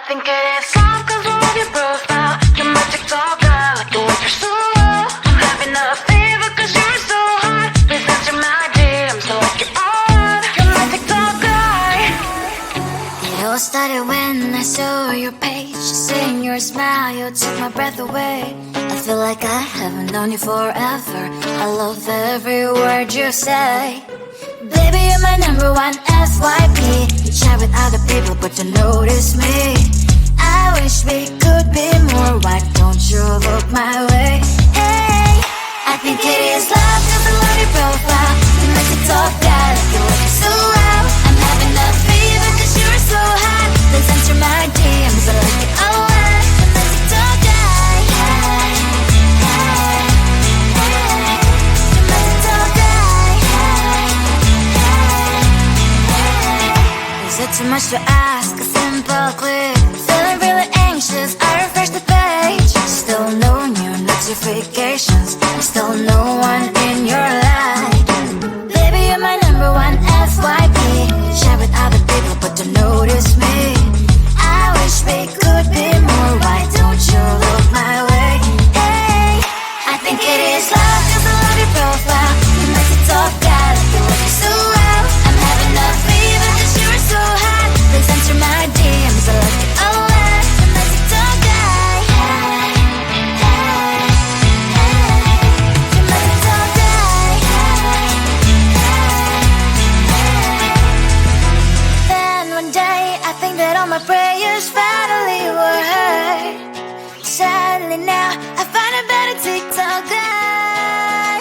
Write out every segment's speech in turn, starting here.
think it is love 'cause I love your profile. You're my TikTok girl, like the way you're so low. I'm having a fever 'cause you're so hot. Please answer my DMs like you're on. You're my TikTok guy. It all started when I saw your page. Seeing your smile, you took my breath away. I feel like I haven't known you forever. I love every word you say. Baby, you're my number one FYP. You chat with other people but you notice me. I wish we could be more. Why don't you look my way? Hey, I think it is love 'cause I love your profile. You make it talk that you look so well. I'm having a fever 'cause you're so hot. Please answer my DMs, I like it a lot. You make it talk guy. Hey, hey, hey. You make it talk guy. Is it too much to ask? A simple click. Feeling really anxious, I refresh the page. Still no new notifications. Still no one in your life. Baby, you're my number one FYP. Share with other people but don't notice me. I wish we could be more. Why don't you look my way? Hey, I think it is love 'cause I love your profile. You make it talk that you look so well. I'm having a fever 'cause you're so hot. Please answer my DMs, I like it a lot. You make it talk guy. Hey, hey, hey. You make it talk guy. Hey, hey, hey. Then one day I think that all my prayers finally were heard. Sadly now I find a better TikTok guy.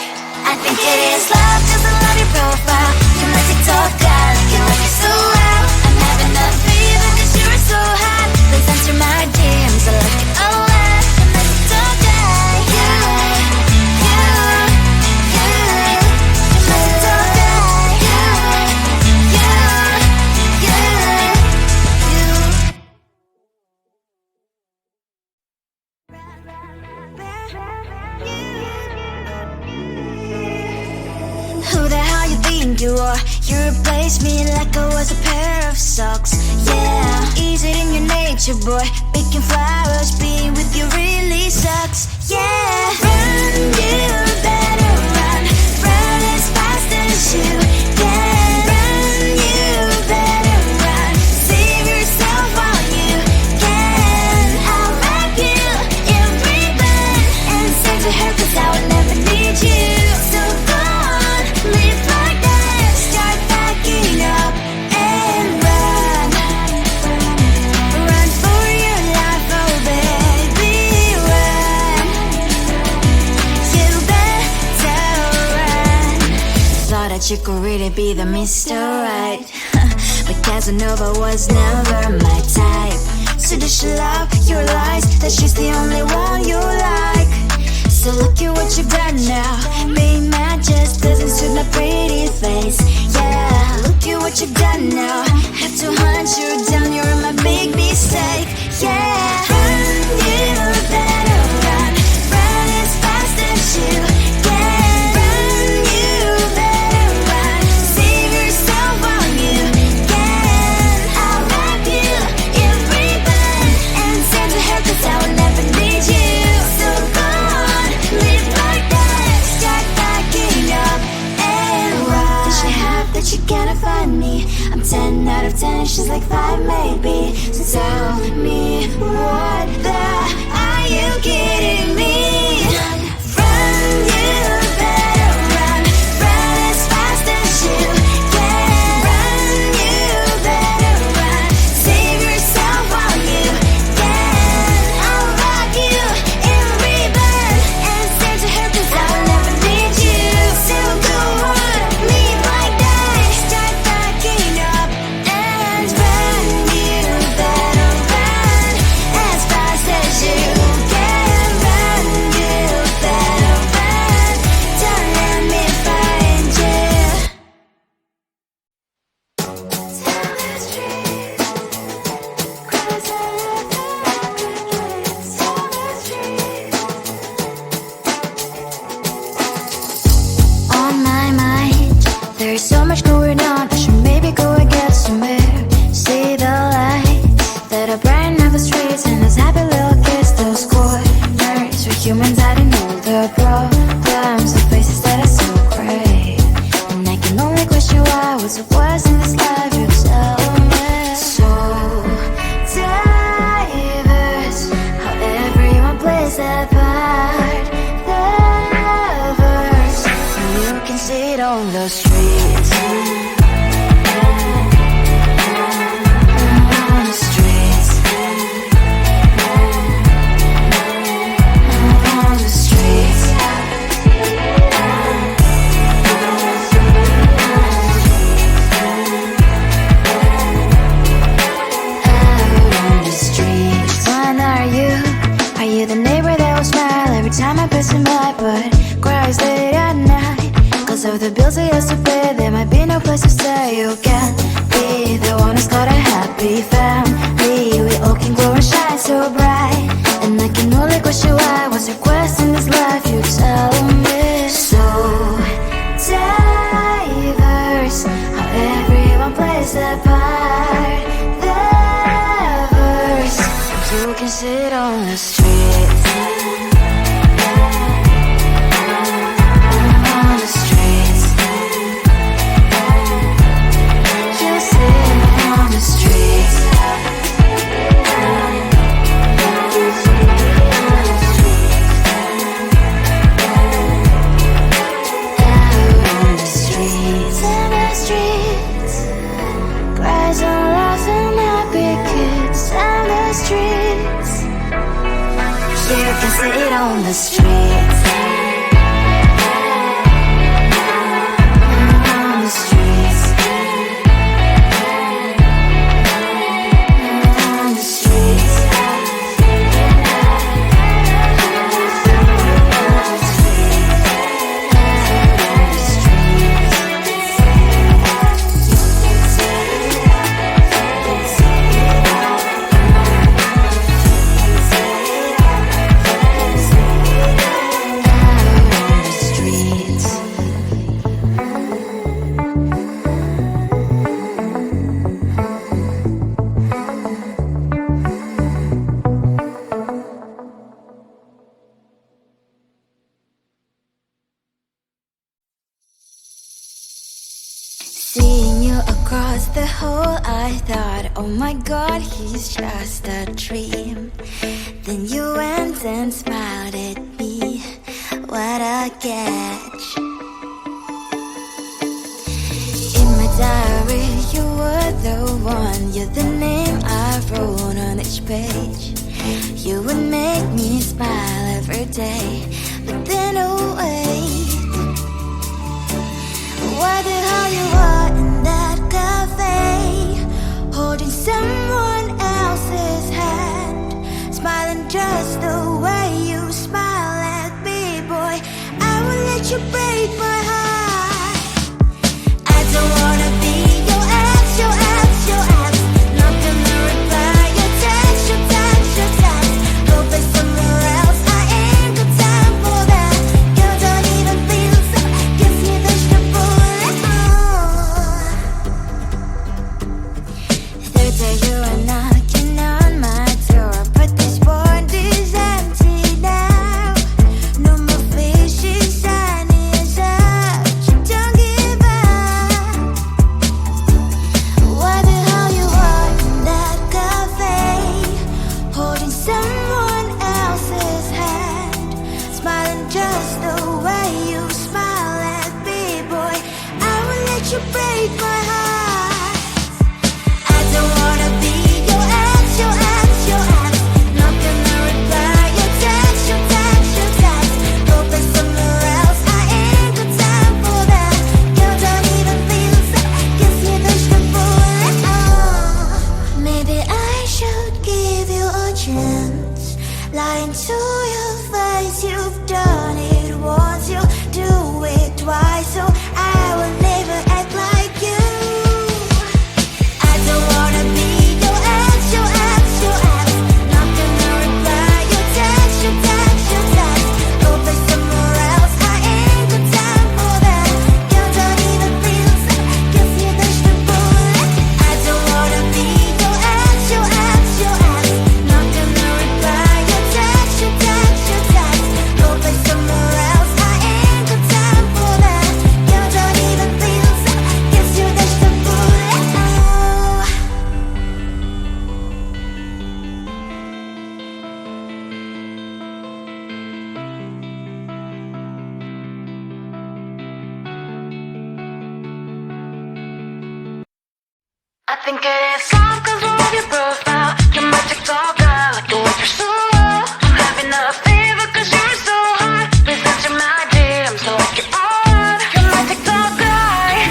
I think it is love 'cause I love your profile. You make it talk guy, you like it so well. I'm having a fever 'cause you're so hot. Please answer my DMs, I like it a lot. You make it talk guy. You make it talk guy. Who the hell you think you are? You replaced me like I was a pair of socks. Yeah, easy in your nature, boy. Picking flowers, being with you really sucks. Yeah, run, you better run. Run as fast as you can. Run, you better run. Save yourself while you can. I'll wrap you in ribbon and send to her 'cause I will never need you. So go on, live like that. Start backing up and run. Run for your life, oh baby, run. You better run. Thought that you could really be the Mr. Right. But Casanova was never my type. So does she love your lies? That she's the only one you like. So look at what you've done now. Being mad just doesn't suit my pretty face. Yeah, look at what you've done now. Have to hunt you down, you're my big mistake. Yeah, run, you better run. Run as fast as you can. Run, you better run. Save yourself while you can. I'll wrap you in ribbon and send to her 'cause I will never need you. So go on, live like that. Start backing up and run. Does she have that you cannot find me? I'm 10 out of 10, she's like 5 maybe. So tell me, what the are you kidding me? Run, you better run. Run as fast as you can. Run, you better run. Save yourself while you can. I'll rock you in ribbon and send to her 'cause I will never need you. So go on, live like that. Start backing up and run. You better run as fast as you can. Run, you better run. Don't let me find you. Tell the street, cross all of the tell the street. On my mind, there's so much going on. I should maybe go and get some air. See the lights that are bright enough as was it was in this life you tell me. So diverse, how everyone plays their part. The verse, you can see it on the streets. On the streets. On the streets. The neighbor that will smile every time I pass him by, but cries late at night. Cause of the bills he has to pay, there might be no place to stay. You can't be the one who's got a happy family. We all can glow and shine so bright, and I can only question why. What's your quest in this life, you tell me. So diverse, how everyone plays their part. The verse, you can sit on the street. On the streets. You sit on the streets. On the streets. On the streets. Cries and laughs and happy kids. On the streets. You can sit on the streets. On the streets. On the streets. Seeing you across the hall, I thought, oh my god, he's just a dream. Then you went and smiled at me. What a catch. In my diary, you were the one. You're the name I wrote on each page. You would make me smile every day. But then, oh wait, what the hell you are in that cafe, holding someone else's hand, smiling just the way you smile at me, boy. I will let you break my heart. I don't wanna be your ex, your ex, your ex. Not gonna reply your text, your text, your text. Go play somewhere else, I ain't got time for that. You don't even feel so, gives me vegetable. Third day you are knocking on my door, but this board is empty now. No more fishes, sun is up. You don't give up. think it is love, cause I love your profile. You're my TikTok girl, like the way you're so low. I'm having a fever cause you're so hot. Please answer my DMs, so like you're on. You're my TikTok guy.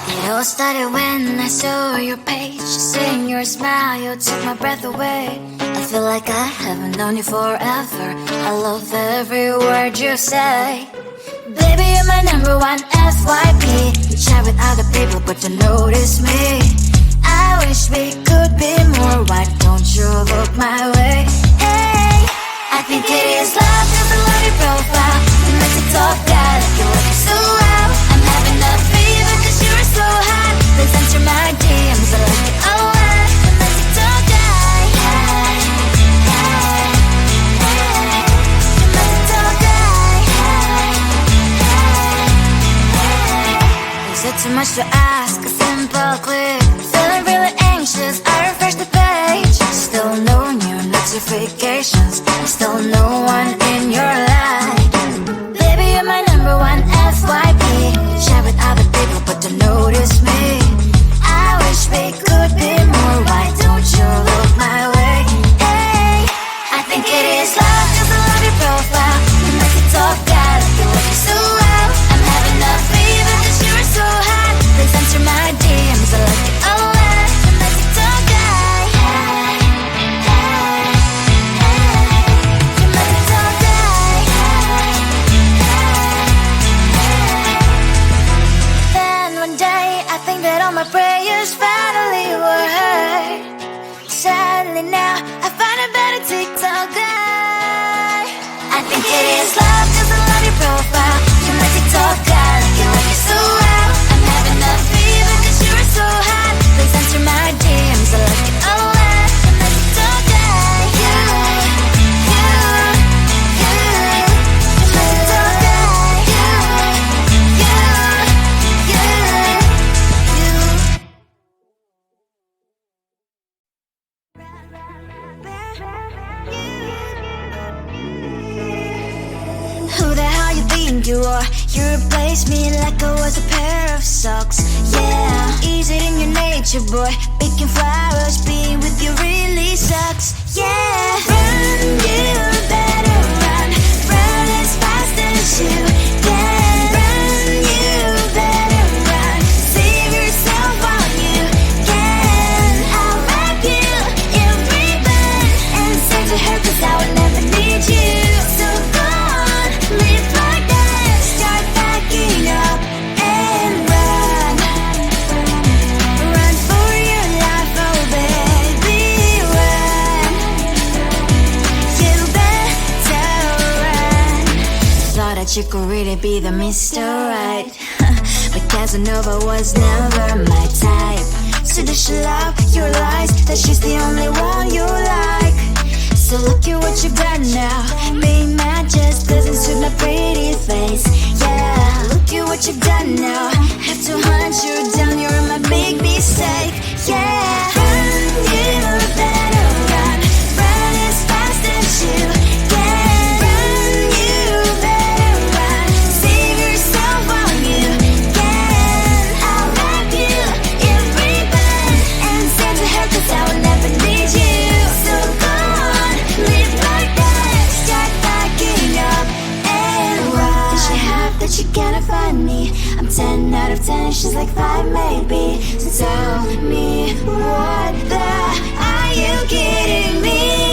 It all started when I saw your page. Seeing your smile, you took my breath away. I feel like I haven't known you forever. I love every word you say. Baby, you're my number one FYP. You chat with other people but don't notice me. I wish we could be more. Why don't you look my way? Hey, I think it is love cause I love your profile. You're my TikTok guy, like you look so well. I'm having a fever cause you're so hot. Please answer my DMs, I like it a lot. You're my TikTok guy. Hey, hey, hey. You're my TikTok guy. Hey, hey. Is it too much to ask? A simple click. Feeling really anxious, I refresh the page. Still no new notifications. Still no one in your life. Baby, you're my number one FYP. Chat with other people but don't notice me. I wish we could be more. Why don't you look my way? Hey, I think it is love cause I love your profile. You're my TikTok guy, like you look so well. I'm having a fever cause you're so hot. Please answer my DMs, I like it a lot. You're my TikTok guy. Hey, hey, hey. You're my TikTok guy. Hey, hey, hey. Then one day I think that all my prayers finally were heard. Sadly now I find a better TikTok guy. I think it is love cause I love your profile. You're my TikTok guy, like you look so well. I'm having a fever cause you're so hot. Please answer my DMs, I like it a lot. You're my TikTok guy. You, you, you. You're my TikTok guy. Who the hell you think you are? You replaced me like I was a pair of socks. Yeah, is it in your nature, boy? Picking flowers, being with you really sucks. Yeah, run, you better run. Run as fast as you can. Run, you better run. Save yourself while you can. I'll wrap you in ribbon and send to her cause I will never need you. So go on, live like that. Start packing up and run. Run for your life, oh baby, run. You better run. Thought that you could really be the Mr. Right. But Casanova was never my type. So does she love your lies? That she's the only one you like. So look at what you've done now. Being mad just doesn't suit my pretty face. Yeah, look at what you've done now. Have to hunt you down, you're my big mistake. Yeah, run, you better run. Run as fast as you can. Run, you better run. Save yourself while you can. I'll wrap you in ribbon and send to her cause I will never need you. So go on, live like that. Start packing up and run. Does she have that she cannot find me? I'm 10 out of 10, she's like 5 maybe. So tell me, what the are you kidding me?